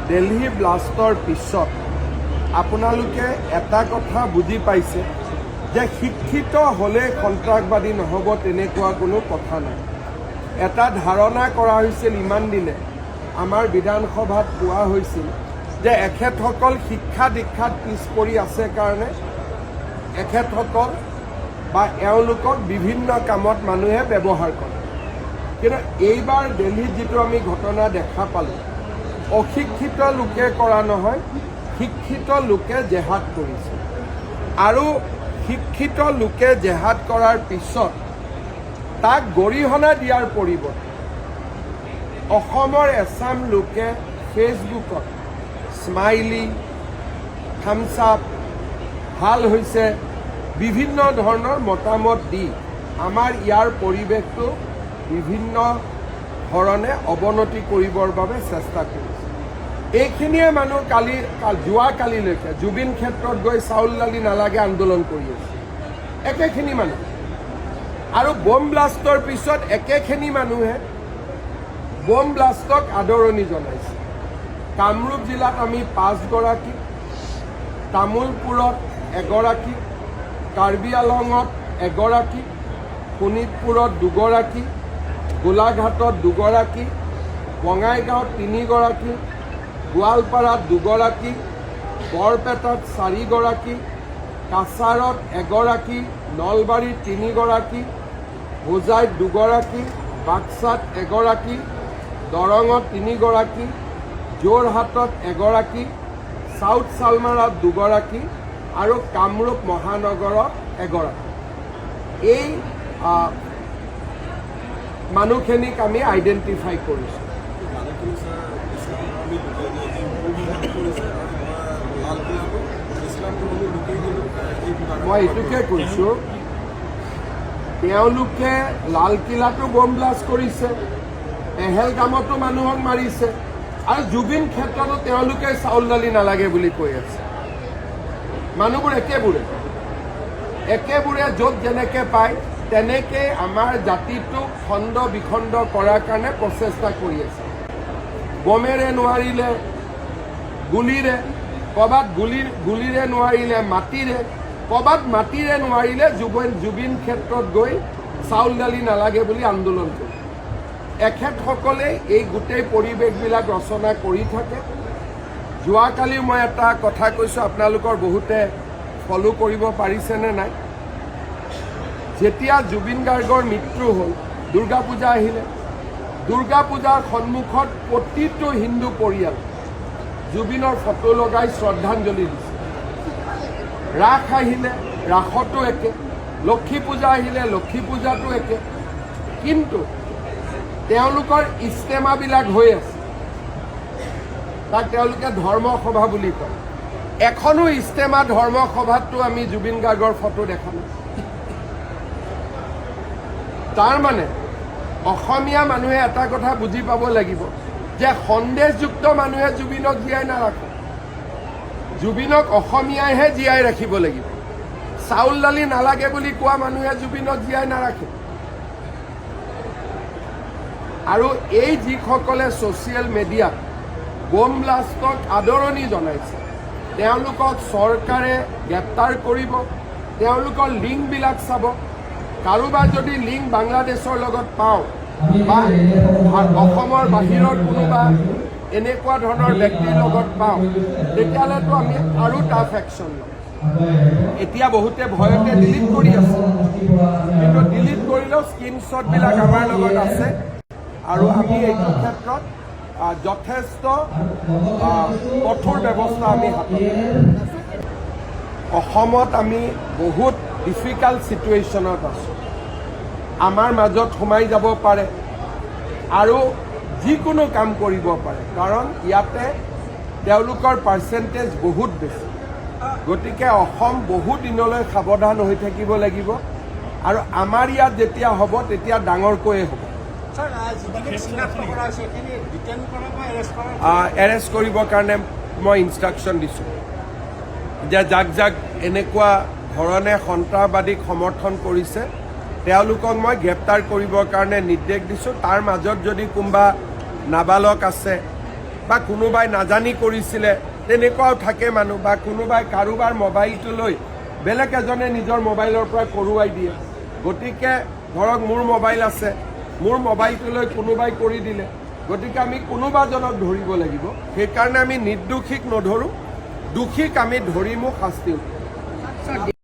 দিল্লী ব্লাষ্টৰ পিছত আপোনালোকে এটা কথা বুজি পাইছে যে শিক্ষিত হ'লে সন্ত্ৰাসবাদী নহ'ব তেনেকুৱা কোনো কথা নাই। এটা ধাৰণা কৰা হৈছিল ইমান দিনে আমাৰ বিধানসভাত কোৱা হৈছিল যে এখেতসকল শিক্ষা দীক্ষাত পিছ পৰি আছে কাৰণে এখেতসকল বা এওঁলোকক বিভিন্ন কামত মানুহে ব্যৱহাৰ কৰে। কিন্তু এইবাৰ দিল্লীত যিটো আমি ঘটনা দেখা পালোঁ, অশিক্ষিত লোকে কৰা নহয়, শিক্ষিত লোকে জেহাদ কৰিছে। আৰু শিক্ষিত লোকে জেহাদ কৰাৰ পিছত তাক গৰিহণা দিয়াৰ পৰিৱৰ্তে অসমৰ এচাম লোকে ফেচবুকত স্মাইলি, থামছ আপ, ভাল হৈছে, বিভিন্ন ধৰণৰ মতামত দি আমাৰ ইয়াৰ পৰিৱেশটো বিভিন্ন ধৰণে অৱনতি কৰিবৰ বাবে চেষ্টা কৰিছে। এইখিনিয়ে মানুহ যোৱাকালিলৈকে জুবিন ক্ষেত্ৰত গৈ চাউল দালি নালাগে আন্দোলন কৰি আছে, একেখিনি মানুহ। আৰু বম ব্লাষ্টৰ পিছত একেখিনি মানুহে বম ব্লাষ্টক আদৰণি জনাইছে। কামৰূপ জিলাত আমি 5 গৰাকী, তামোলপুৰত 1 গৰাকী, কাৰ্বি আলঙত 1 গৰাকী, শোণিতপুৰত 2 গৰাকী, গোলাঘাটত 2 গৰাকী, বঙাইগাঁৱত 3 গৰাকী, গোৱালপাৰাত 2 গৰাকী, বৰপেটাত 4 গৰাকী, কাছাৰত 1 গৰাকী, নলবাৰীত 3 গৰাকী, হোজাইত 2 গৰাকী, বাক্সাত 1 গৰাকী, দৰঙত 3 গৰাকী, যোৰহাটত 1 গৰাকী, সাউথ চালমাৰাত 2 গৰাকী আৰু কামৰূপ মহানগৰত 1 গৰাকী। এই মানুহখিনিক আমি আইডেণ্টিফাই কৰিছোঁ। মই এইটোকে কৈছোঁ, তেওঁলোকে লালকিল্লাতো বম ব্লাষ্ট কৰিছে, পেহেলগামতো মানুহক মাৰিছে, আৰু জুবিন ক্ষেত্ৰতো তেওঁলোকে চাউল দালি নালাগে বুলি কৈ আছে। মানুহবোৰ একেবোৰে য'ত যেনেকৈ পায় তেনেকৈ আমাৰ জাতিটোক খণ্ড বিখণ্ড কৰাৰ কাৰণে প্ৰচেষ্টা কৰি আছে। বমেৰে নোৱাৰিলে গুলীৰে, ক'ৰবাত গুলীৰে নোৱাৰিলে মাটিৰে, ক'ৰবাত মাটিৰে নোৱাৰিলে জুবিন ক্ষেত্ৰত গৈ চাউল দালি নালাগে বুলি আন্দোলন কৰে। এখেতসকলে এই গোটেই পৰিৱেশবিলাক ৰচনা কৰি থাকে। যোৱাকালি মই এটা কথা কৈছোঁ, আপোনালোকৰ বহুতে ফ'ল' কৰিব পাৰিছেনে নাই। যেতিয়া জুবিন গাৰ্গৰ মৃত্যু হ'ল, দুৰ্গা পূজা আহিলে, দুৰ্গা পূজাৰ সন্মুখত প্ৰতিটো হিন্দু পৰিয়াল জুবিনৰ ফটো লগাই শ্ৰদ্ধাঞ্জলি দিছে। ৰাস আহিলে, ৰাসতো একে, লক্ষী পূজা আহিলে, লক্ষী পূজাতো একে। কিন্তু তেওঁলোকৰ ইস্তেমাবিলাক হৈ আছে, তাক তেওঁলোকে ধৰ্মসভা বুলি কয়। এখনো ইস্তেমা ধৰ্মসভাততো আমি জুবিন গাৰ্গৰ ফটো দেখা নাই। তাৰমানে অসমীয়া মানুহে এটা কথা বুজি পাব লাগিব যে সন্দেহযুক্ত মানুহে জুবিনক জীয়াই নাৰাখে, জুবিনক অসমীয়াইহে জীয়াই ৰাখিব লাগিব। চাউল দালি নালাগে বুলি কোৱা মানুহে জুবিনক জীয়াই নাৰাখে। আৰু এই যিসকলে ছ'চিয়েল মিডিয়াত বম ব্লাষ্টক আদৰণি জনাইছে, তেওঁলোকক চৰকাৰে গ্ৰেপ্তাৰ কৰিব, তেওঁলোকৰ লিংকবিলাক চাব। কাৰোবাৰ যদি লিংক বাংলাদেশৰ লগত পাওঁ বা অসমৰ বাহিৰৰ কোনোবা এনেকুৱা ধৰণৰ ব্যক্তিৰ লগত পাওঁ, তেতিয়াহ'লেতো আমি আৰু টাফ একশ্যন ল'ম। এতিয়া বহুতে ভয়তে ডিলিট কৰি আছে, কিন্তু ডিলিট কৰিলেও স্ক্ৰীনশ্বটবিলাক আমাৰ লগত আছে। আৰু আমি এইটো ক্ষেত্ৰত যথেষ্ট কঠোৰ ব্যৱস্থা আমি হাতত ল'ম। অসমত আমি বহুত ডিফিকাল্ট ছিটুৱেশ্যনত আছোঁ। আমাৰ মাজত সোমাই যাব পাৰে আৰু যিকোনো কাম কৰিব পাৰে, কাৰণ ইয়াতে তেওঁলোকৰ পাৰ্চেণ্টেজ বহুত বেছি। গতিকে অসম বহু দিনলৈ সাৱধান হৈ থাকিব লাগিব, আৰু আমাৰ ইয়াত যেতিয়া হ'ব তেতিয়া ডাঙৰকৈয়ে হ'ব। এৰেষ্ট কৰিবৰ কাৰণে মই ইনষ্ট্ৰাকশ্যন দিছোঁ যে যাক যাক এনেকুৱা ধৰণে সন্ত্ৰাসবাদীক সমৰ্থন কৰিছে তেওঁলোকক মই গ্ৰেপ্তাৰ কৰিবৰ কাৰণে নিৰ্দেশ দিছোঁ। তাৰ মাজত যদি কোনোবা নাবালক আছে বা কোনোবাই নাজানি কৰিছিলে তেনেকুৱাও থাকে মানুহ বা কোনোবাই কাৰোবাৰ মোবাইলটো লৈ বেলেগ এজনে নিজৰ মোবাইলৰ পৰা কৰোৱাই দিয়ে গতিকে ধৰক মোৰ মোবাইল আছে মোৰ মোবাইলটো লৈ কোনোবাই কৰি দিলে গতিকে আমি কোনোবাজনক ধৰিব লাগিব সেইকাৰণে আমি নিৰ্দোষীক নধৰোঁ দোষীক আমি ধৰিমো শাস্তি